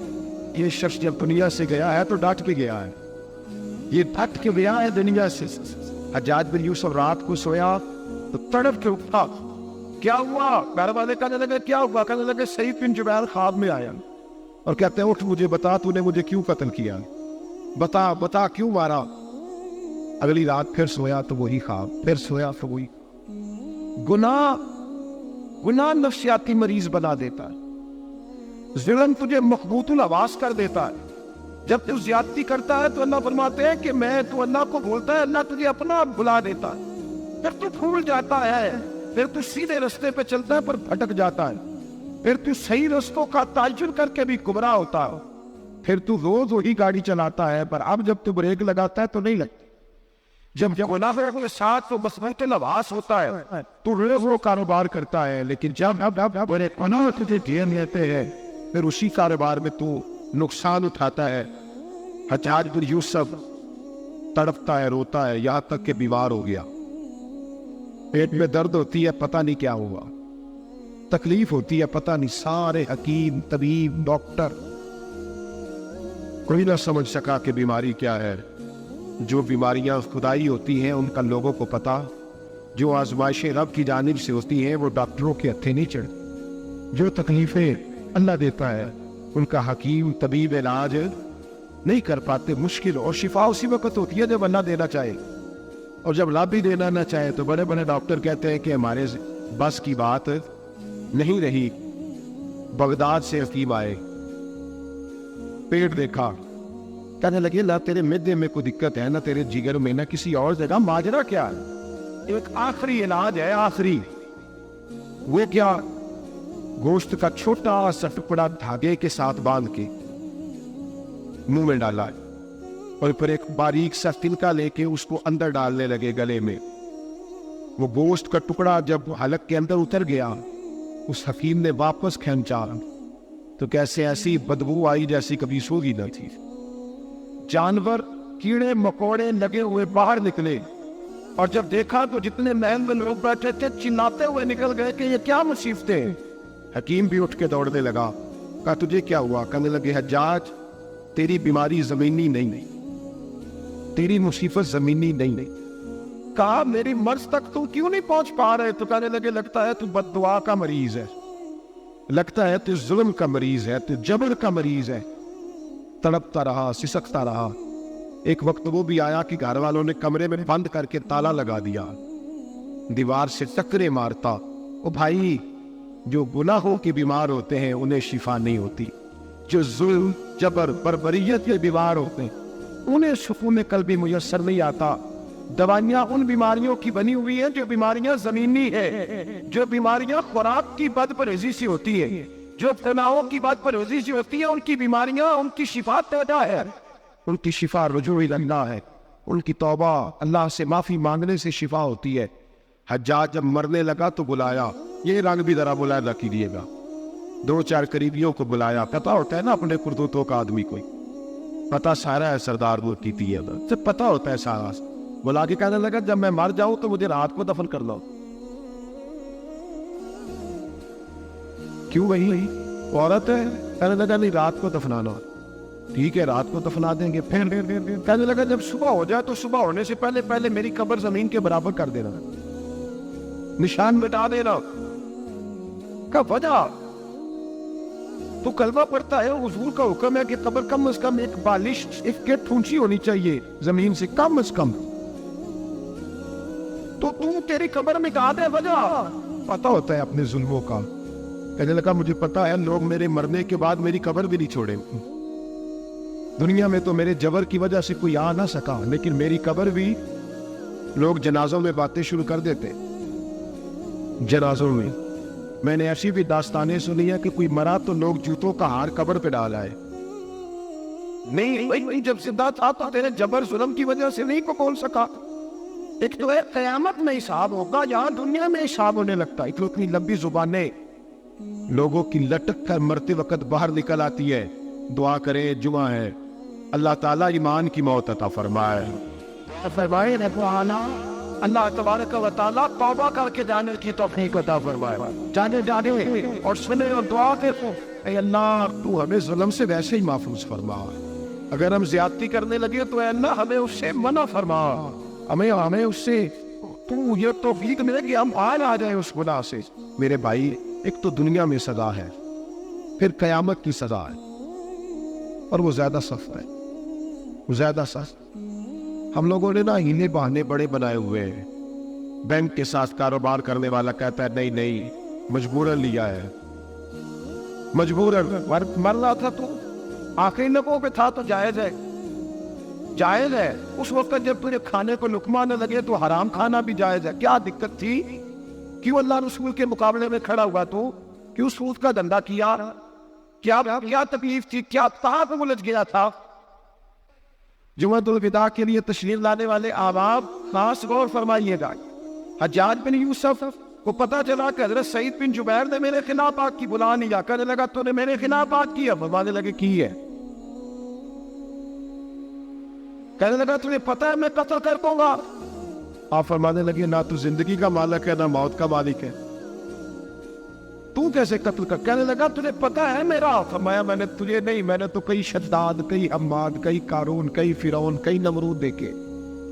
یہ شخص جب دنیا سے گیا ہے تو ڈٹ کے گیا ہے، یہ ڈٹ کے گیا ہے دنیا سے۔ حجاج بن یوسف رات کو سویا تو تڑپ کے اٹھا، کیا ہوا؟ گھر والے کہنے لگے کیا ہوا؟ کہنے لگے سعید بن جبیر خواب میں آیا اور کہتے ہیں اٹھ مجھے بتا تو نے مجھے کیوں قتل کیا، بتا بتا کیوں مارا۔ اگلی رات پھر سویا تو وہی خواب، پھر سویا تو وہی۔ گناہ نفسیاتی مریض بنا دیتا ہے، ظلم تجھے مخبوط الحواس کر دیتا ہے۔ جب تو زیادتی کرتا ہے تو اللہ فرماتے ہیں کہ میں، تو اللہ کو بولتا ہے، اللہ تجھے اپنا بلا دیتا ہے، پھر تو بھول جاتا ہے، پھر تو سیدھے رستے پہ چلتا ہے پر بھٹک جاتا ہے، پھر تو صحیح رستوں کا تعین کر کے بھی گمراہ ہوتا ہے، پھر تو روز وہی گاڑی چلاتا ہے پر اب جب تو بریک لگاتا ہے تو نہیں لگتی۔ جب گناہ کے ساتھ تو مصیبت لباس ہوتا ہے تو روز وہ کاروبار کرتا ہے، لیکن جب بڑے گناہ تجھے گھیر لیتے ہیں پھر اسی کاروبار میں تو نقصان اٹھاتا ہے۔ حجاج بن یوسف تڑپتا ہے، روتا ہے، یہاں تک کہ بیمار ہو گیا، پیٹ میں درد ہوتی ہے، پتہ نہیں کیا ہوا، تکلیف ہوتی ہے، پتہ نہیں۔ سارے حکیم، طبیب، ڈاکٹر، کوئی نہ سمجھ سکا کہ بیماری کیا ہے۔ جو بیماریاں خدائی ہوتی ہیں ان کا لوگوں کو پتا، جو آزمائشیں رب کی جانب سے ہوتی ہیں وہ ڈاکٹروں کے ہتھے نہیں چڑھتی، جو تکلیفیں اللہ دیتا ہے ان کا حکیم طبیب علاج نہیں کر پاتے، مشکل، اور شفا اسی وقت ہوتی ہے جب اللہ دینا چاہے، اور جب رب بھی دینا نہ چاہے تو بڑے بڑے ڈاکٹر کہتے ہیں کہ ہمارے بس کی بات نہیں رہی۔ بغداد سے حکیم آئے، پیٹ دیکھا، کہنے لگے اللہ تیرے معدے میں کوئی دقت ہے، نہ تیرے جگر میں، نہ کسی اور جگہ، ماجرا کیا ہے؟ ایک آخری علاج ہے، آخری، وہ کیا؟ گوشت کا چھوٹا سا ٹکڑا دھاگے کے ساتھ باندھ کے منہ میں ڈالا اور پھر ایک باریک سا تلکا لے کے اس کو اندر ڈالنے لگے گلے میں۔ وہ گوشت کا ٹکڑا جب حلق کے اندر اتر گیا، اس حکیم نے واپس کھینچا تو کیسے ایسی بدبو آئی جیسی کبھی سوگی نہ تھی۔ جانور، کیڑے مکوڑے لگے ہوئے باہر نکلے، اور جب دیکھا تو جتنے محل میں لوگ بیٹھے تھے چلاتے ہوئے نکل گئے کہ یہ کیا مصیبتیں ہیں۔ حکیم بھی اٹھ کے دوڑنے لگا، کہا تجھے کیا ہوا؟ کہنے لگے حجاج تیری بیماری زمینی نہیں، تیری مصیبت زمینی نہیں۔ کہا میری مرض تک تو کیوں نہیں پہنچ پا رہے؟ تو کہنے لگے لگتا ہے تو بد دعا کا مریض ہے، لگتا ہے تو ظلم کا مریض ہے، تو جبر کا مریض ہے۔ تڑپتا رہا، سسکتا رہا۔ ایک وقت وہ بھی آیا کہ گھر والوں نے کمرے میں بند کر کے تالا لگا دیا، دیوار سے ٹکرے مارتا۔ او بھائی، جو گناہوں کے بیمار ہوتے ہیں انہیں شفا نہیں ہوتی، جو ظلم، جبر، بربریت کے بیمار ہوتے ہیں انہیں سکون قلبی میسر نہیں آتا۔ دوائیاں ان بیماریوں کی بنی ہوئی ہیں جو بیماریاں زمینی ہیں، جو بیماریاں خوراک کی بد پرہیزی سے ہوتی ہے، جو تناؤ کی بد پرہیزی سے ہوتی ہے، ان کی بیماریاں، ان کی شفا پیدا ہے، ان کی شفا رجوع اللہ ہے، ان کی توبہ، اللہ سے معافی مانگنے سے شفا ہوتی ہے۔ حجاج جب مرنے لگا تو بلایا، یہ رنگ بھی ذرا ملاحظہ کیجیے گا، 2-4 قریبیوں کو بلایا، پتا ہوتا ہے نا اپنے کرتوتوں کا آدمی کوئی، پتا سارا ہے سردار وہ کیتی ہے، سے پتا ہوتا ہے سارا۔ بلا کے کہنے لگا جب میں مر جاؤں تو مجھے رات کو دفن کر لو۔ کیوں وہی عورت ہے؟ کہنے لگا نہیں رات کو دفنانا۔ ٹھیک ہے رات کو دفنا دیں گے۔ پھر کہنے لگا جب صبح ہو جائے تو صبح ہونے سے پہلے میری قبر زمین کے برابر کر دینا، نشان مٹا دینا۔ کا وجہ تو کلمہ پڑھتا ہے، حضور کا حکم ہے کہ قبر کم از کم 1 بالش 1 فٹ اونچی ہونی چاہیے زمین سے، کم از کم تو تیری قبر میں کہاں دے وجہ پتا ہوتا ہے اپنے ظلموں کا. کہنے لگا مجھے پتا ہے لوگ میرے مرنے کے بعد میری قبر بھی نہیں چھوڑیں. دنیا میں تو میرے جبر کی وجہ سے کوئی آ نہ سکا, لیکن میری قبر بھی لوگ جنازوں میں باتیں شروع کر دیتے. جنازوں میں نے ایسی بھی داستانیں سنی ہے کہ کوئی مرا تو لوگ جوتوں کا ہار قبر پہ ڈال آئے. نہیں جب زندہ تھا تو تیرے جبر ظلم کی وجہ سے نہیں کو بول سکا. ایک تو ہے قیامت میں حساب ہوگا, یہاں دنیا میں حساب ہونے لگتا ہے. اتنی لمبی زبانیں لوگوں کی لٹک کر مرتے وقت باہر نکل آتی ہے. دعا کریں, جمعہ ہے, اللہ تعالیٰ ایمان کی موت عطا فرمائے. فرمائے اللہ تبارک و تعالیٰ توبہ کر کے جانے کی توفیق عطا فرمائے. جانے اور سنے اور دعا کرو, اے اللہ تو ہمیں ظلم سے ویسے ہی محفوظ فرما. اگر ہم زیادتی کرنے لگے تو اے اللہ ہمیں اس سے منع فرما. ہمیں اس سے تو یہ توفیق ملے کہ ہم آ جائیں اس گناہ سے. میرے بھائی, ایک تو دنیا میں سزا ہے, پھر قیامت کی سزا ہے, اور وہ زیادہ سخت ہے, وہ زیادہ سخت. ہم لوگوں نے نا ہیلے بہانے بڑے بنائے ہوئے ہیں. بینک کے ساتھ کاروبار کرنے والا کہتا ہے نہیں مجبوراً لیا ہے, مجبوراً. مر رہا تھا تو آخری لوگوں پہ تھا تو جائز ہے, جائز ہے. اس وقت جب تجھے کھانے کو لقمہ نہ لگے تو حرام کھانا بھی جائز ہے. کیا دقت تھی؟ کیوں اللہ رسول کے مقابلے میں کھڑا ہوا تو؟ کیوں سود کا دھندا کیا؟ کیا تکلیف تھی؟ کیا کہاں پہ الجھ گیا تھا؟ جمعۃ الوداع کے لیے تشریف لانے والے احباب خاص غور فرمائیے گا. حجاج بن یوسف کو پتا چلا کہ حضرت سعید بن جبیر نے میرے خلاف بات کی. بلا نہیں جا, کہنے لگا تو نے میرے خلاف بات کی؟ فرمانے لگے کی ہے. کہنے لگا تمہیں پتا ہے میں قتل کر دوں گا. آپ فرمانے لگے نہ تو زندگی کا مالک ہے نہ موت کا مالک ہے, تو کیسے قتل کر؟ کہنے لگا تجھے پتا ہے میرا. فرمایا میں نے تجھے نہیں, میں نے تو کئی شداد, کئی حماد, کئی قارون, کئی فرعون, کئی نمرود دیکھے,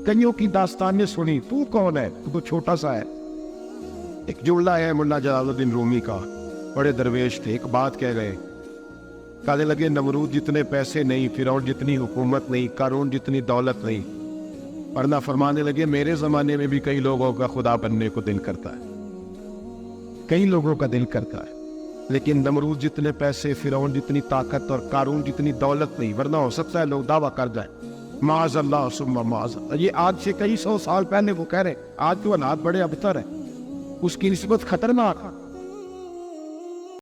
کئیوں کی داستانیں سنی. تو کون ہے؟ تو چھوٹا سا ہے. ایک جملہ ہے ملا جلال الدین رومی کا, بڑے درویش تھے, ایک بات کہہ گئے. کہنے لگے نمرود جتنے پیسے نہیں, فرعون جتنی حکومت نہیں, قارون جتنی دولت نہیں. ورنہ فرمانے لگے میرے زمانے میں بھی کئی لوگوں کا خدا بننے کو دل کرتا ہے, کئی لوگوں کا دل کرتا ہے, لیکن نمرود جتنے پیسے, فرعون جتنی طاقت اور قارون جتنی دولت نہیں. ورنہ ہو سکتا ہے لوگ دعویٰ کر جائیں معاذ اللہ ثم معاذ اللہ. یہ آج سے کئی سو سال پہلے وہ کہہ رہے, آج تو حالات بڑے ابتر ہیں, اس کی نسبت خطرناک.